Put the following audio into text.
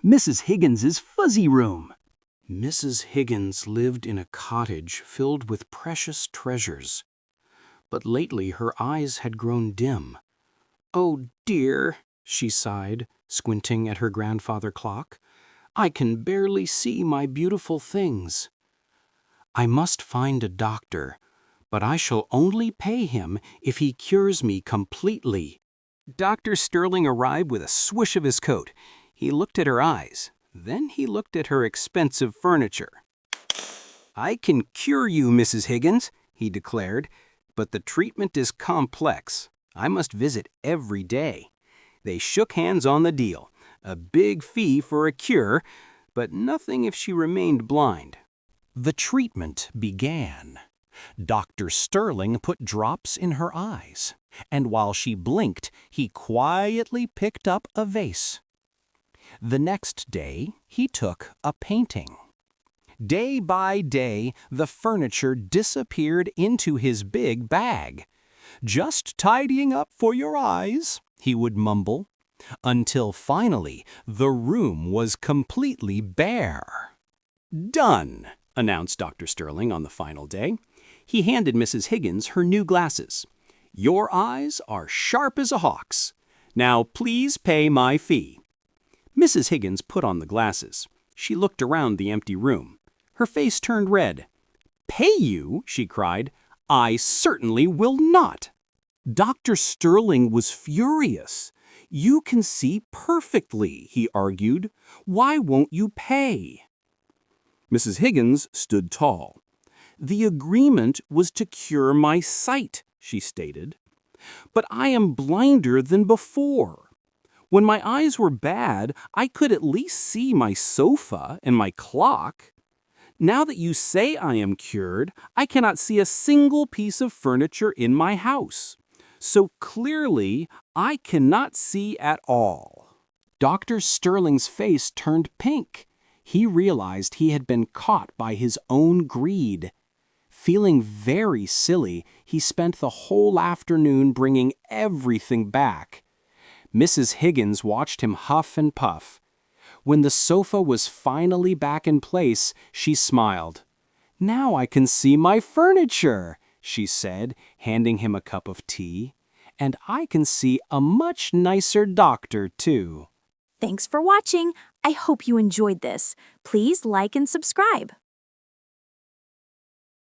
Mrs. Higgins's Fuzzy Room. Mrs. Higgins lived in a cottage filled with precious treasures. But lately her eyes had grown dim. "Oh dear," she sighed, squinting at her grandfather clock. "I can barely see my beautiful things. I must find a doctor, but I shall only pay him if he cures me completely." Dr. Sterling arrived with a swish of his coat. He looked at her eyes. Then he looked at her expensive furniture. "I can cure you, Mrs. Higgins," he declared, "but the treatment is complex. I must visit every day." They shook hands on the deal. A big fee for a cure, but nothing if she remained blind. The treatment began. Dr. Sterling put drops in her eyes, and while she blinked, he quietly picked up a vase. The next day, he took a painting. Day by day, the furniture disappeared into his big bag. "Just tidying up for your eyes," he would mumble, until finally the room was completely bare. "Done," announced Dr. Sterling on the final day. He handed Mrs. Higgins her new glasses. "Your eyes are sharp as a hawk's. Now please pay my fee." Mrs. Higgins put on the glasses. She looked around the empty room. Her face turned red. "Pay you?" she cried. "I certainly will not." Dr. Sterling was furious. "You can see perfectly," he argued. "Why won't you pay?" Mrs. Higgins stood tall. "The agreement was to cure my sight," she stated. "But I am blinder than before. When my eyes were bad, I could at least see my sofa and my clock. Now that you say I am cured, I cannot see a single piece of furniture in my house. So clearly, I cannot see at all." Dr. Sterling's face turned pink. He realized he had been caught by his own greed. Feeling very silly, he spent the whole afternoon bringing everything back. Mrs. Higgins watched him huff and puff. When the sofa was finally back in place, she smiled. "Now I can see my furniture," she said, handing him a cup of tea. "And I can see a much nicer doctor, too." Thanks for watching. I hope you enjoyed this. Please like and subscribe.